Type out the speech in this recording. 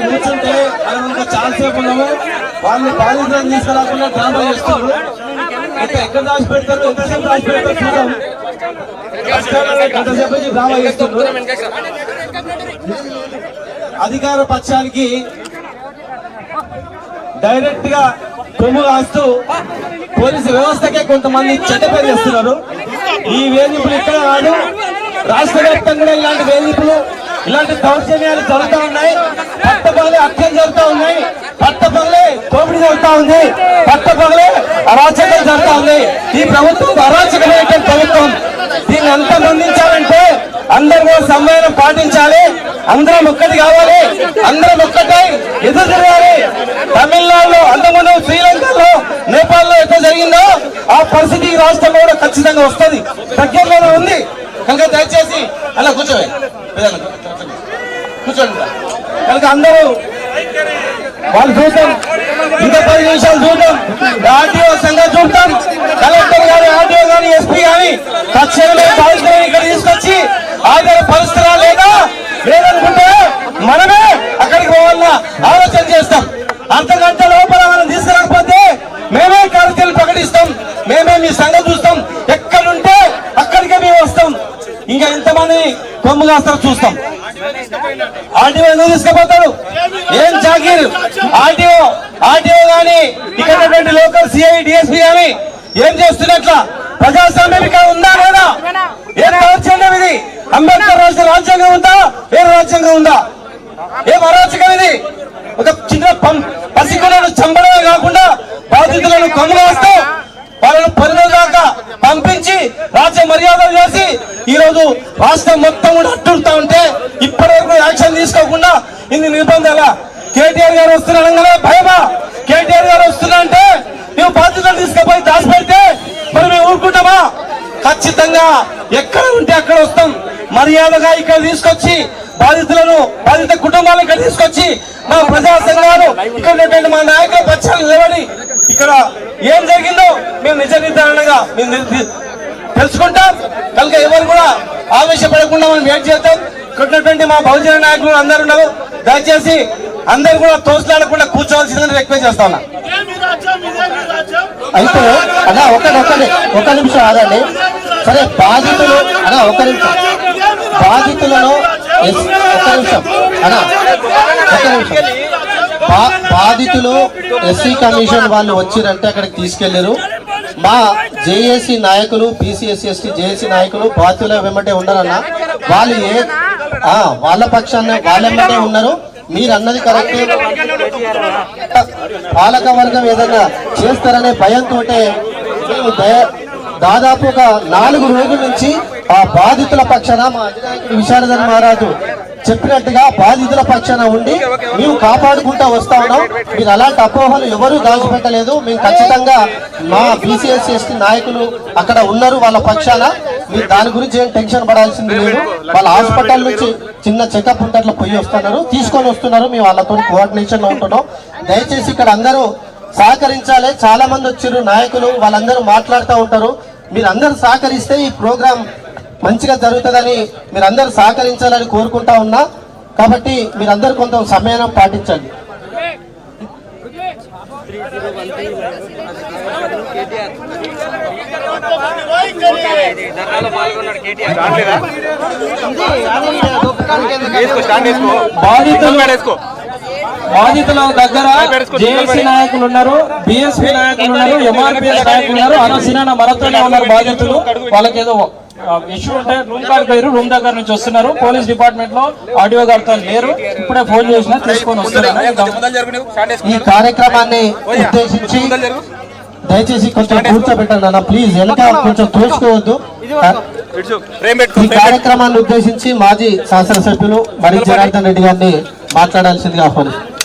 కూర్చుంటే చాలాసేపు ఉన్నాము. వాళ్ళని బాధితులను తీసుకురాకుండా డ్రామా చేస్తున్నారు. ఎక్కడ దాచి పెడతారు, ఎంతసేపు దాచి పెడతారు చూద్దాం. ఎంతసేపు నుంచి డ్రామా చేస్తున్నారు. అధికార పక్షానికి డైరెక్ట్ గా కొమ్ము కాస్తూ పోలీసు వ్యవస్థకే కొంతమంది చెడ్డ పేరు చేస్తున్నారు. ఈ వేధింపులు ఇక్కడ కాదు, రాష్ట్ర వ్యాప్తంగా ఇలాంటి వేధింపులు, ఇలాంటి దౌర్జన్యాలు జరుగుతూ ఉన్నాయి. పట్టపగలే హత్యలు జరుగుతూ ఉన్నాయి, పట్టపగలే దోపిడీ జరుగుతూ ఉంది, పట్టపగలే అరాచకం జరుగుతూ ఉంది. ఈ ప్రభుత్వం అరాచకమైన ప్రభుత్వం. దీన్ని అంతమొందించాలంటే అందరూ సమన్వయం పాటించాలి. అందరం ఒక్కటి కావాలి, అందరం ఒక్కటై ఎదురు తిరగాలి. తమిళనాడులో, అంతకుముందు శ్రీలంకలో, నేపాల్లో ఎట్లా జరిగిందో ఆ పరిస్థితి ఈ రాష్ట్రంలో కూడా ఖచ్చితంగా వస్తుంది, దగ్గరలోనే ఉంది. కనుక దయచేసి అలా కూర్చోండి, కూర్చోండి. కనుక అందరూ వాళ్ళు చూద్దాం, ఇంకా 10 నిమిషాలు చూద్దాం. ఆర్టీఓ సంఘం చూద్దాం, కలెక్టర్ గాని, ఆర్టీఓ గాని, ఎస్పీ గాని ఖచ్చితంగా బాధితులను ఇక్కడ తీసుకొచ్చి ఆధార పరిస్థితులా లేదనుకుంటే మనమే అక్కడికి పోవాలన్న ఆలోచన చేస్తాం. అర్ధగంట లోపల మనం తీసుకురాకపోతే మేమే కార్యక్రమాలు ప్రకటిస్తాం, మేమే మీ సంఘం చూస్తాం. ఎక్కడుంటే అక్కడికే మేము వస్తాం. ఇంకా ఎంతమంది కొమ్ము కాస్తారో చూస్తాం. ఆర్టీఓ ఎందుకు తీసుకుపోతాడు? ఏం జాగీర్? ఆర్టీఓ గాని, ఇక్కడ లోకల్ సిఐ, డిఎస్పీ గాని ఏం చేస్తున్నట్లా? ప్రజాస్వామ్యం ఇక్కడ ఉందా లేదా? ఏం రాజ్యాంగం ఇది? అంబేద్కర్ రాసిన రాజ్యాంగం ఉందా? వేరే రాజ్యాంగం ఉందా? ఏం అరాచకం ఇది? ఒక చిన్న పసికులను చంపడమే కాకుండా బాధితులను కొమ్ములు వేస్తూ వాళ్ళను పరిణామ దాకా పంపించి రాజ్య మర్యాదలు చేసి ఈ రోజు రాష్ట్రం మొత్తం కూడా అట్టుడుతా ఉంటే ఇప్పటివరకు యాక్షన్ తీసుకోకుండా ఇన్ని నిర్బంధాల. కేటీఆర్ గారు వస్తున్నారనగానే భయమా? కేటీఆర్ గారు వస్తున్నా అంటే మేము బాధ్యతలు తీసుకుపోయి దాచిపెడితే మరి మేము ఊరుకుంటామా? ఖచ్చితంగా ఎక్కడ ఉంటే అక్కడ వస్తాం. మర్యాదగా ఇక్కడ తీసుకొచ్చి బాధిత కుటుంబాలను ఇక్కడ తీసుకొచ్చి మా ప్రజా సంఘాలు ఇక్కడ మా నాయకుల పక్షాలు నిలబడి ఇక్కడ ఏం జరిగిందో మేము నిజ నిర్ధారణగా మేము తెలుసుకుంటాం. కనుక ఎవరు కూడా ఆవేశపడకుండా మనం వెయిట్ చేద్దాం. ఇక్కడ మా బహుజన నాయకులు అందరూ ఉన్నారు. దయచేసి అందరు కూడా తోసలాడకుండా కూర్చోవాల్సిందని రిక్వెస్ట్ చేస్తా ఉన్నా. అయితే అలా ఒక నిమిషం ఆగండి. సరే, బాధితులు అలా ఒక నిమిషం, బాధితులను బాధితులు ఎస్సీ కమిషన్ వాళ్ళు వచ్చిరంటే అక్కడికి తీసుకెళ్లారు. మా జేఏసీ నాయకులు, బీసీఎస్సీ ఎస్టీ జేఏసీ నాయకులు బాధితుల వెంబడే ఉన్నారన్న. వాళ్ళు వాళ్ళ పక్షాన్ని వాళ్ళెంబడే ఉన్నారు. మీరు అన్నది కరెక్టే. పాలక వర్గం ఏదైనా చేస్తారనే భయంతో మేము దాదాపు ఒక 4 రోజుల నుంచి ఆ బాధితుల పక్షాన మా అధినాయకుడు విశారదన్ మహారాజు చెప్పినట్టుగా బాధితుల పక్షాన ఉండి మేము కాపాడుకుంటూ వస్తా ఉన్నాం. మీరు అలాంటి అపోహలు ఎవరూ దాచిపెట్టలేదు. మేము ఖచ్చితంగా మా బీసీఎస్సీ ఎస్టీ నాయకులు అక్కడ ఉన్నారు వాళ్ళ పక్షాన. మీరు దాని గురించి ఏం టెన్షన్ పడాల్సింది లేదు. వాళ్ళ హాస్పిటల్ నుంచి చిన్న చెకప్ ఉంటే అట్లా పోయి వస్తున్నారు, తీసుకొని వస్తున్నారు. మేము వాళ్ళతో కోఆర్డినేషన్ లో ఉంటున్నాం. దయచేసి ఇక్కడ అందరూ సహకరించాలి. చాలా మంది వచ్చారు నాయకులు, వాళ్ళందరూ మాట్లాడుతూ ఉంటారు. మీరందరూ సహకరిస్తే ఈ ప్రోగ్రాం మంచిగా జరుగుతుందని మీరందరూ సహకరించాలని కోరుకుంటా ఉన్నా. కాబట్టి మీరందరూ కొంత సమయం పాటించండి. బాధితుల దగ్గర జేఏసీ నాయకులు ఉన్నారు, బిఎస్పీ నాయకులు ఉన్నారు, ఎంఆర్పిఎస్ నాయకులు ఉన్నారు. అనసినా మనతోనే ఉన్నారు బాధితులు. వాళ్ళకి ఏదో ఇష్యూ ఉంటే రూమ్ కాడికి పోయారు, రూమ్ దగ్గర నుంచి వస్తున్నారు. పోలీస్ డిపార్ట్మెంట్ లో ఆడియో గారితో లేరు, ఇప్పుడే ఫోన్ చేసినా తీసుకొని వస్తున్నారు. ఈ కార్యక్రమాన్ని ఉద్దేశించి దయచేసి కొంచెం కూర్చోబెట్టండి అన్న ప్లీజ్, వెనక కొంచెం తోచుకోవద్దు. ఈ కార్యక్రమాన్ని ఉద్దేశించి మాజీ శాసనసభ్యులు మరి జనార్దన్ రెడ్డి గారిని మాట్లాడాల్సిందిగా ఆహ్వానిస్తున్నాను.